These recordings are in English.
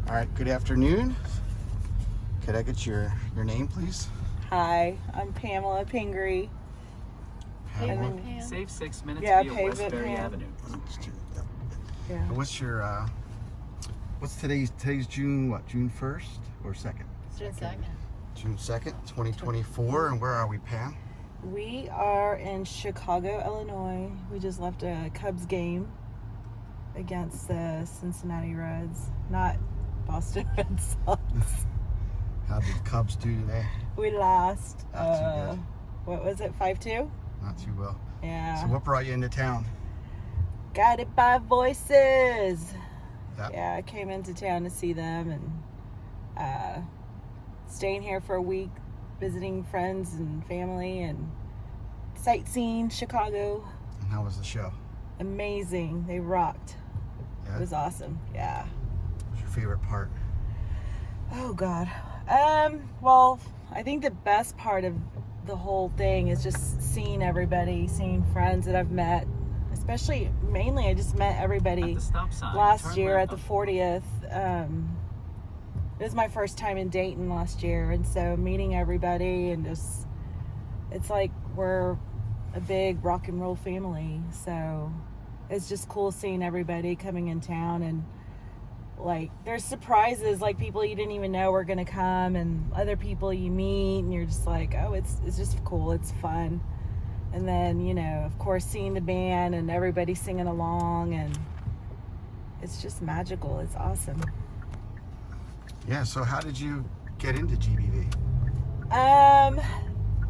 All right, good afternoon. Could I get your name, please? Hi, I'm Pamela Pingree. Pamela. Save 6 minutes Yeah, via pave it, Westbury Pam. Avenue. Yeah. What's your what's today's June what? June 1st or 2nd? June 2nd. June 2nd, 2024. And where are we, Pam? We are in Chicago, Illinois. We just left a Cubs game against the Cincinnati Reds, not Boston Red Sox. How did the Cubs do today? We lost. Not too good. What was it? 5-2. Not too well. Yeah. So what brought you into town? Guided by Voices. Yep. Yeah, I came into town to see them and staying here for a week, visiting friends and family and sightseeing Chicago. And how was the show? Amazing. They rocked. Yeah. It was awesome. Yeah. What's your favorite part? Oh God. Well, I think the best part of the whole thing is just seeing everybody, seeing friends that I've met. Especially, mainly, I just met everybody At the stop sign, last turn year at left the on 40th. It was my first time in Dayton last year, and so meeting everybody and just, it's like we're a big rock and roll family. So it's just cool seeing everybody coming in town, and like there's surprises, like people you didn't even know were gonna come, and other people you meet, and you're just like, oh, it's just cool, it's fun. And then, you know, of course, seeing the band and everybody singing along, and it's just magical. It's awesome. Yeah, so how did you get into GBV?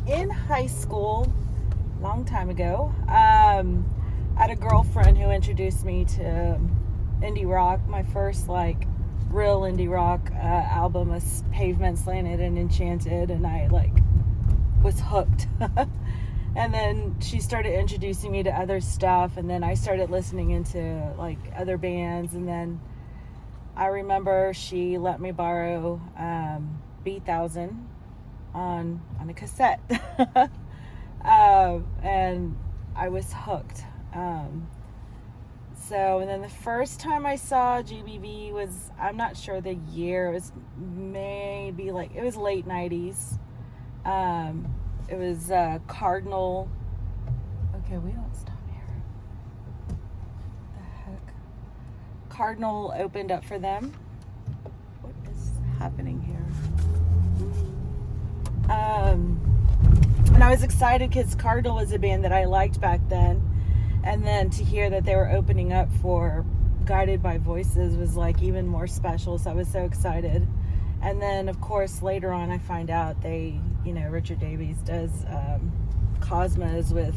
In high school, long time ago, I had a girlfriend who introduced me to indie rock. My first, like, real indie rock album was Pavement, Slanted, and Enchanted, and I, like, was hooked. And then she started introducing me to other stuff, and then I started listening into like other bands, and then I remember she let me borrow B1000 on a cassette. And I was hooked. So, and then the first time I saw GBV was, I'm not sure the year, it was maybe like, it was late 90s. It was Cardinal. Okay, we don't stop here. What the heck? Cardinal opened up for them. What is happening here? And I was excited because Cardinal was a band that I liked back then. And then to hear that they were opening up for Guided by Voices was like even more special. So I was so excited. And then, of course, later on, I find out they, you know, Richard Davies does Cosmos with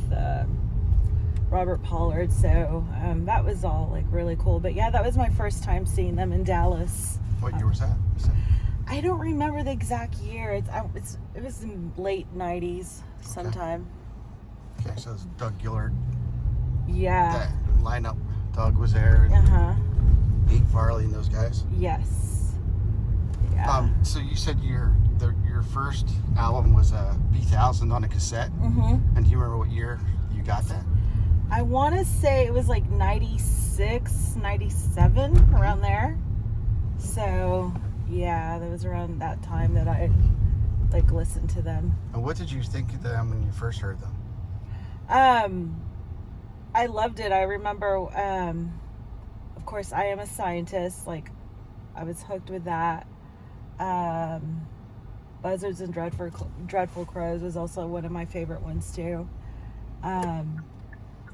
Robert Pollard. So that was all, like, really cool. But, yeah, that was my first time seeing them in Dallas. What year was that? I don't remember the exact year. It was in late 90s sometime. Okay, so it's Doug Gillard. Yeah. That lineup. Doug was there. Uh-huh. Nate Farley and those guys. Yes. Yeah. So you said your first album was B1000 on a cassette. Mm-hmm. And do you remember what year you got that? I want to say it was like 96, 97, around there. So, yeah, that was around that time that I, like, listened to them. And what did you think of them when you first heard them? I loved it. I remember, of course, I Am a Scientist. Like, I was hooked with that. Buzzards and Dreadful Crows was also one of my favorite ones too. Yeah,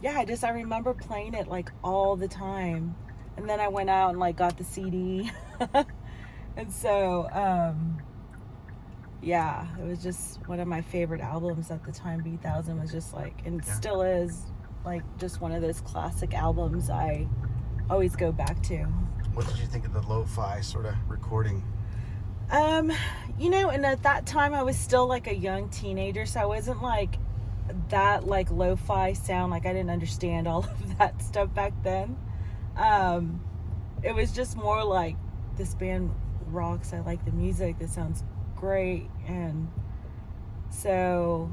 I remember playing it like all the time, and then I went out and like got the CD. And so yeah, it was just one of my favorite albums at the time. B1000 was just like, and still is, like, just one of those classic albums I always go back to. What did you think of the lo-fi sort of recording? You know, and at that time I was still like a young teenager, so I wasn't like that, like, lo-fi sound. Like, I didn't understand all of that stuff back then. It was just more like, this band rocks, I like the music, this sounds great. And so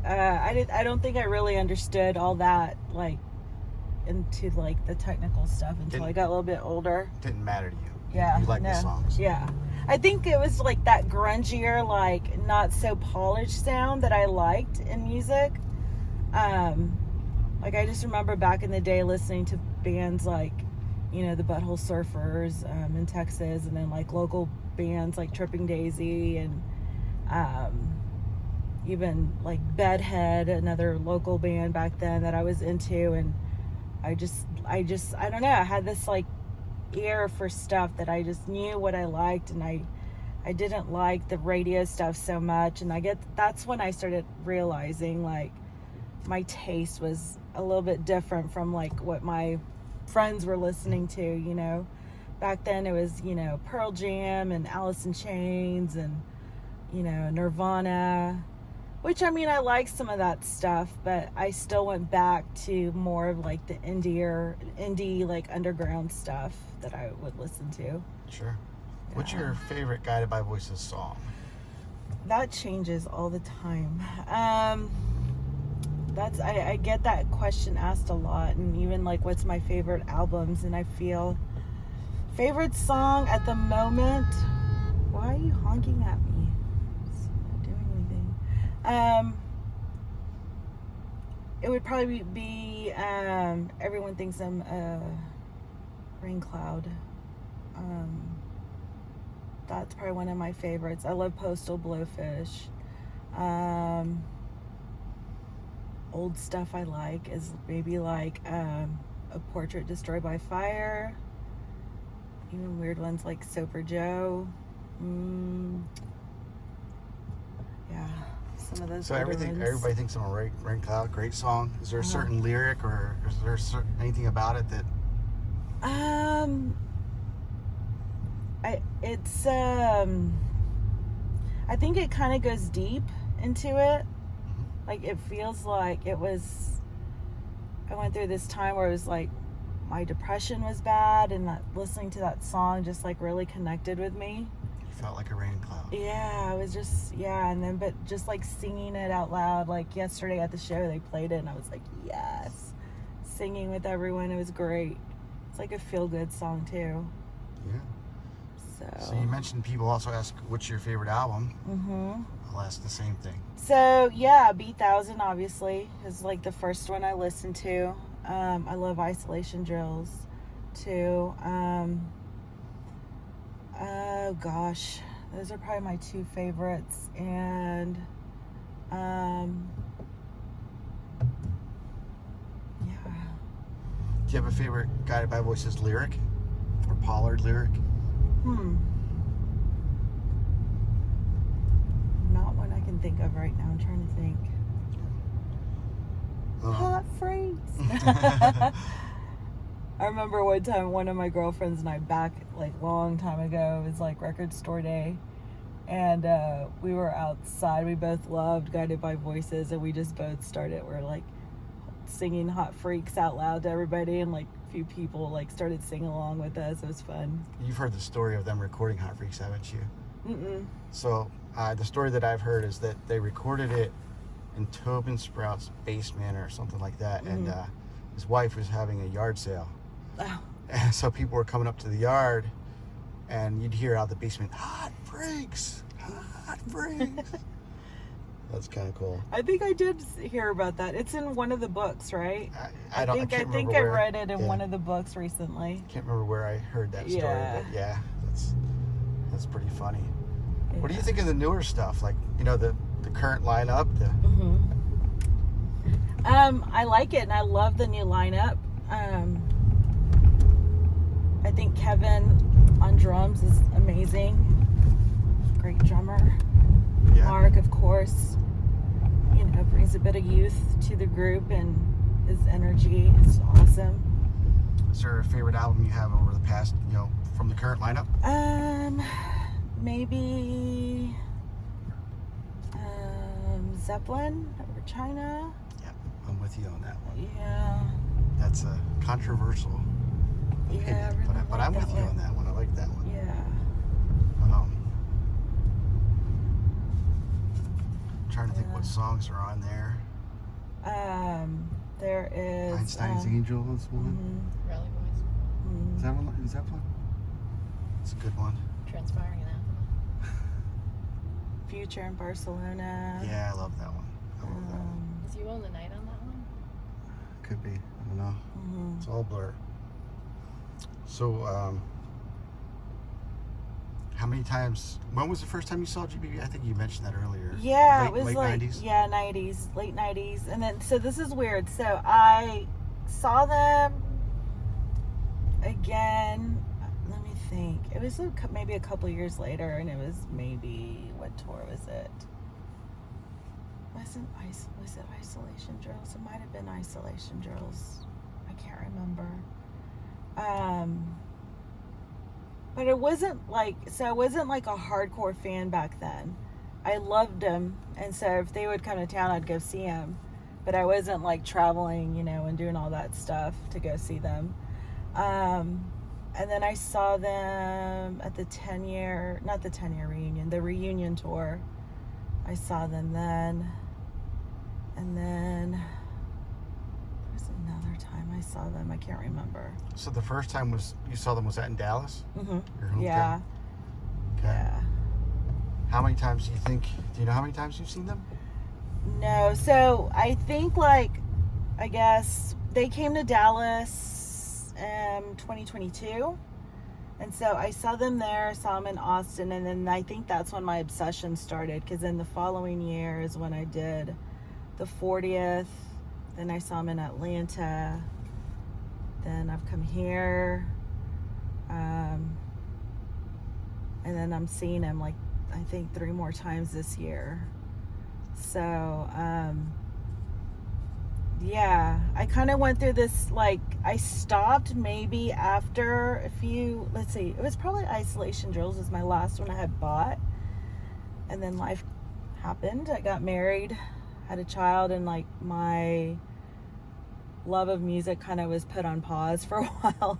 I don't think I really understood all that, like, into like the technical stuff until I got a little bit older. Didn't matter to you. Yeah. You like the songs. Yeah. I think it was like that grungier, like not so polished sound that I liked in music. Like I just remember back in the day listening to bands like, you know, the Butthole Surfers in Texas, and then like local bands like Tripping Daisy, and even like Bedhead, another local band back then that I was into. And I don't know, I had this like ear for stuff that I just knew what I liked, and I didn't like the radio stuff so much. And that's when I started realizing like my taste was a little bit different from like what my friends were listening to, you know. Back then it was, you know, Pearl Jam and Alice in Chains and, you know, Nirvana, which I mean, I like some of that stuff, but I still went back to more of like the indie like underground stuff that I would listen to. Sure. Yeah. What's your favorite Guided by Voices song? That changes all the time. I get that question asked a lot, and even like what's my favorite albums, and I feel favorite song at the moment. Why are you honking at me? It's not doing anything. It would probably be Everyone Thinks I'm Rain Cloud. That's probably one of my favorites. I love Postal Blowfish. Old stuff I like is maybe like A Portrait Destroyed by Fire. Even weird ones like Soper Joe. Yeah, some of those. So everybody thinks I'm a Rain Cloud. Great song. Is there a certain lyric, or is there anything about it that? I think it kind of goes deep into it. Like it feels like it was. I went through this time where it was like my depression was bad, and that listening to that song just like really connected with me. You felt like a rain cloud. Yeah, it was just and then but just like singing it out loud. Like yesterday at the show, they played it, and I was like, yes, singing with everyone. It was great. It's like a feel good song too. Yeah. So you mentioned people also ask, what's your favorite album? I'll ask the same thing. So yeah, B1000 obviously is like the first one I listened to. I love Isolation Drills too. Oh gosh, those are probably my two favorites. And yeah. Do you have a favorite Guided by Voices lyric or Pollard lyric? Not one I can think of right now. I'm trying to think. Hot freaks. I remember one time one of my girlfriends and I, back like long time ago, it was like record store day, and we were outside. We both loved Guided by Voices, and we just both we're like singing Hot Freaks out loud to everybody, and like a few people like started singing along with us. It was fun. You've heard the story of them recording Hot Freaks, haven't you? So the story that I've heard is that they recorded it in Tobin Sprout's basement or something like that, and his wife was having a yard sale. And so people were coming up to the yard, and you'd hear out the basement, "Hot Freaks, Hot Freaks." That's kind of cool. I think I did hear about that. It's in one of the books, right? I think I read it in one of the books recently. Can't remember where I heard that story, but yeah, that's pretty funny. Yeah. What do you think of the newer stuff? Like, you know, the current lineup? I like it, and I love the new lineup. I think Kevin on drums is amazing. Great drummer. Yeah. Mark, of course, you know, brings a bit of youth to the group, and his energy is awesome. Is there a favorite album you have over the past, you know, from the current lineup? Maybe Zeppelin over China. Yeah, I'm with you on that one. Yeah. That's a controversial opinion, yeah, I really but I'm with you on that one. I like that one. Yeah. I'm trying to think what songs are on there. There is Einstein's Angel is one. Rally Boys. Is that one? Is that one? It's a good one. Transpiring Anathema. Future in Barcelona. Yeah, I love that one. I love that one. Is You Own the Night on that one? Could be. I don't know. Mm-hmm. It's all blur. So, how many times? When was the first time you saw GBB? I think you mentioned that earlier. Yeah, it was late like 90s? yeah, 90s, late 90s, and then so this is weird. So I saw them again. Let me think. It was maybe a couple years later, and it was maybe what tour was it? Was it Isolation Drills? It might have been Isolation Drills. I can't remember. But it wasn't like, so I wasn't like a hardcore fan back then. I loved them, and so if they would come to town, I'd go see them. But I wasn't like traveling, and doing all that stuff to go see them. And then I saw them at the 10-year, not the 10-year reunion, the reunion tour. I saw them then. And then there was another time I saw them. I can't remember. So the first time you saw them was that in Dallas? Mm-hmm. Your hometown? Yeah. Okay. Yeah. How many times do you know how many times you've seen them? No, so I think I guess they came to Dallas in 2022. And so I saw them there, saw them in Austin, and then I think that's when my obsession started, because then the following year is when I did the 40th, then I saw them in Atlanta, then I've come here, and then I'm seeing them I think 3 more times this year. So yeah, I kind of went through this, I stopped maybe after it was probably Isolation Drills was my last one I had bought, and then life happened. I got married, had a child, and my love of music kind of was put on pause for a while.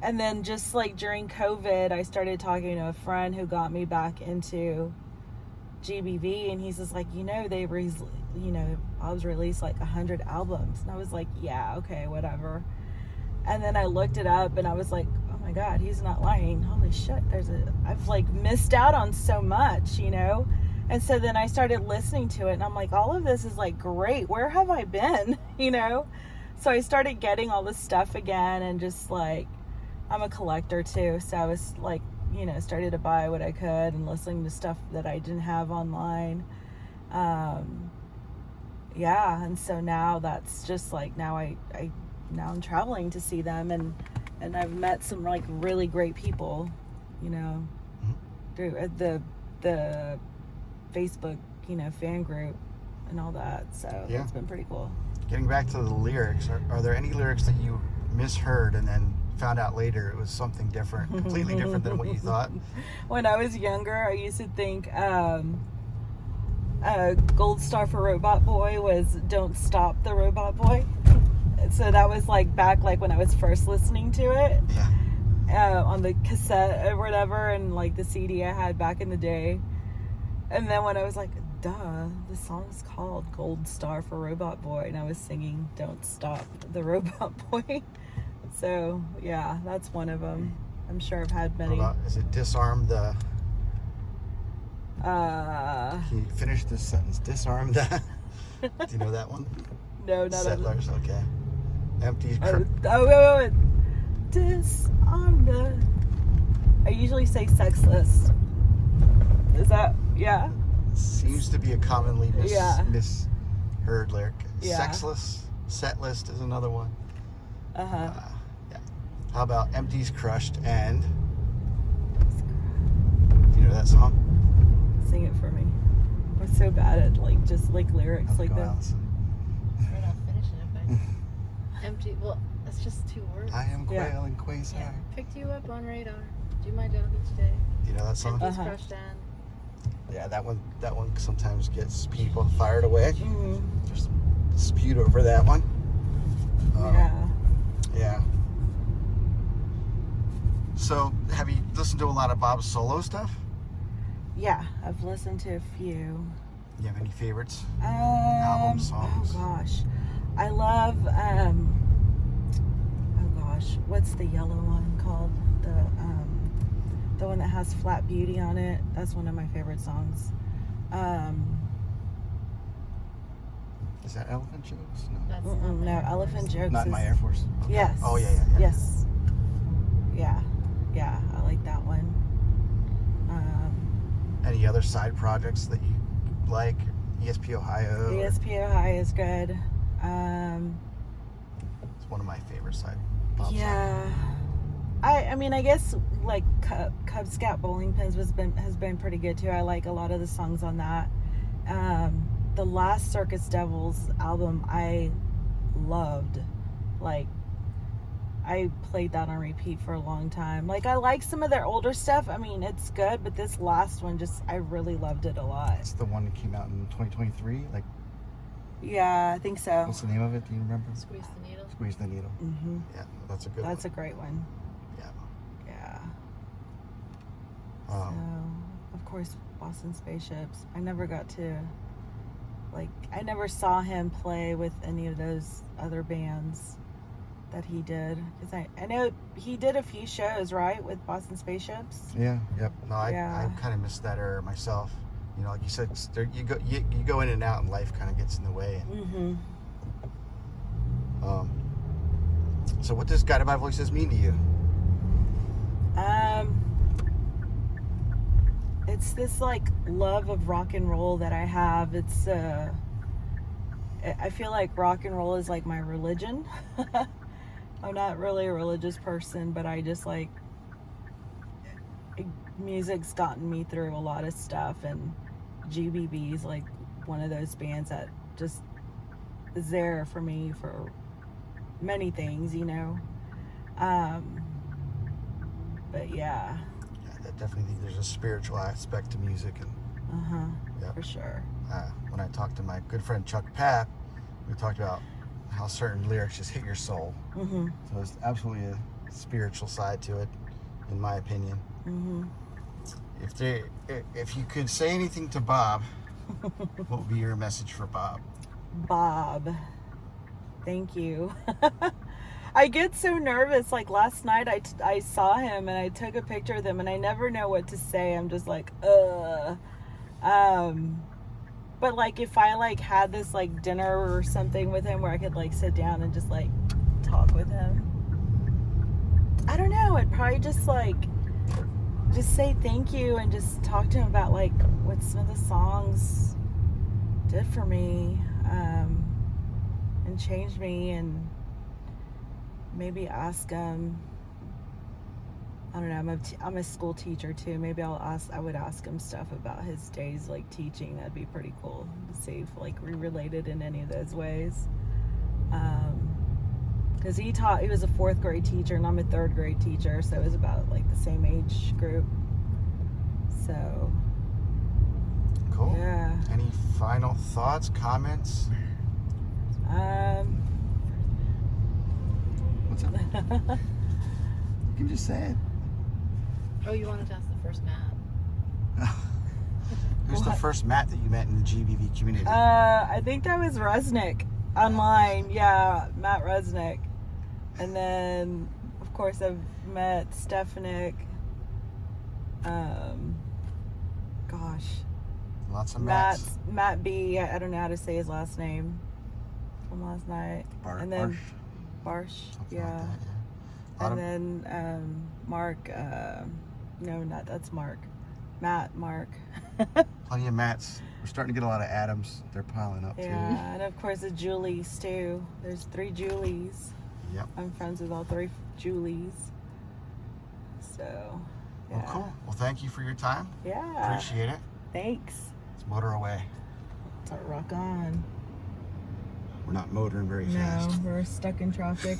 And then just during COVID, I started talking to a friend who got me back into GBV, and he's just Bob's released 100 albums, and I was like, yeah, okay, whatever. And then I looked it up, and I was like, oh my god, he's not lying. Holy shit, I've missed out on so much, And so then I started listening to it, and I'm like, all of this is great. Where have I been? So I started getting all this stuff again, and just I'm a collector too, so I was started to buy what I could and listening to stuff that I didn't have online. Yeah, and so now that's just now I'm traveling to see them, and I've met some really great people, through the Facebook, fan group and all that. So yeah, it's been pretty cool. Getting back to the lyrics, are there any lyrics that you misheard and then found out later it was something different, completely different than what you thought? When I was younger, I used to think Gold Star for Robot Boy was Don't Stop the Robot Boy. So that was back when I was first listening to it. Yeah. On the cassette or whatever, and the CD I had back in the day. And then when I was duh, the song's called Gold Star for Robot Boy, and I was singing Don't Stop the Robot Boy. So yeah, that's one of them. I'm sure I've had many. Is it Disarm the... Can you finish this sentence? Disarm the... Do you know that one? No, not Settlers, okay. Empty... wait. Disarm the... I usually say sexless. Is that... Yeah? Seems to be a commonly misheard lyric. Yeah. Sexless, set list is another one. Uh-huh. Yeah. How about Empty's Crushed and... Do you know that song? Sing it for me. I'm so bad at just lyrics Go that. Allison. We're not finishing it, but empty. Well, that's just 2 words. I am Quail and Quasar. Yeah. Picked you up on radar. Do my job each day. Do you know that song? Empty's crushed and... Yeah, that one sometimes gets people fired away. Mm-hmm. Just dispute over that one. Yeah. So, have you listened to a lot of Bob's solo stuff? Yeah, I've listened to a few. You have any favorites? Album songs? Oh gosh, I love. Oh gosh, what's the yellow one called? The one that has Flat Beauty on it. That's one of my favorite songs. Is that Elephant Jokes? No. That's No, Elephant Jokes Not is... My Air Force. Okay. Yes. Oh, yeah. Yes. Yeah, I like that one. Any other side projects that you like? ESP Ohio? ESP Ohio is good. It's one of my favorite side pop songs. Yeah. I mean, I guess like Cub Scout Bowling Pins has been pretty good too. I like a lot of the songs on that. The last Circus Devils album I loved. Like, I played that on repeat for a long time. Like, I like some of their older stuff. I mean, it's good, but this last one I really loved it a lot. It's the one that came out in 2023. Like, yeah, I think so. what's the name of it? Do you remember? Squeeze the Needle. Squeeze the Needle. Mm-hmm. Yeah, that's a good one. That's a great one. Yeah. Yeah. Um, So, of course, Boston Spaceships. I never got to, like, I never saw him play with any of those other bands that he did. Because I know he did a few shows, right, with Boston Spaceships? Yeah, yep. No, I kind of missed that era myself. You know, like you said, you go in and out, and life kind of gets in the way. Mm-hmm. So, what does Guided by Voices mean to you? It's this like love of rock and roll that I have. It's I feel like rock and roll is like my religion. I'm not really a religious person, but I just like music's gotten me through a lot of stuff, and GBB's like one of those bands that just is there for me for many things, you know. But yeah. I definitely think there's a spiritual aspect to music, and For sure. when I talked to my good friend Chuck Papp, we talked about how certain lyrics just hit your soul. Mm-hmm. So there's absolutely a spiritual side to it, in my opinion. Mm-hmm. If you could say anything to Bob, what would be your message for Bob? Bob, thank you. I get so nervous. Like last night I saw him and I took a picture of him and I never know what to say. I'm just like, but like if I like had this like dinner or something with him where I could like sit down and just like talk with him, I don't know, I'd probably just say thank you and just talk to him about like what some of the songs did for me, and changed me, and maybe ask him, I don't know, I'm a school teacher too. Maybe I would ask him stuff about his days like teaching. That'd be pretty cool to see if like we related in any of those ways. Because he was a 4th grade teacher and I'm a 3rd grade teacher, so it was about like the same age group. So Cool. yeah. Any final thoughts, comments? What's up? You can just say it. Oh, you wanted to ask the first Matt. Who's the first Matt that you met in the GBV community? I think that was Resnick online. Yeah, Matt Resnick. And then, of course, I've met Stefanik. Gosh. Lots of Matts. Matt B. I don't know how to say his last name from last night. And then Barsh. Something Yeah. like that, yeah. And then Mark. No, that's Mark. Mark. Plenty of Matts. We're starting to get a lot of Adams. They're piling up too. Yeah, and of course the Julies too. There's 3 Julies. Yep. I'm friends with all 3 Julies. So, yeah. Well, cool. Well, thank you for your time. Yeah. Appreciate it. Thanks. Let's motor away. So rock on. We're not motoring very No, fast. we're stuck in traffic.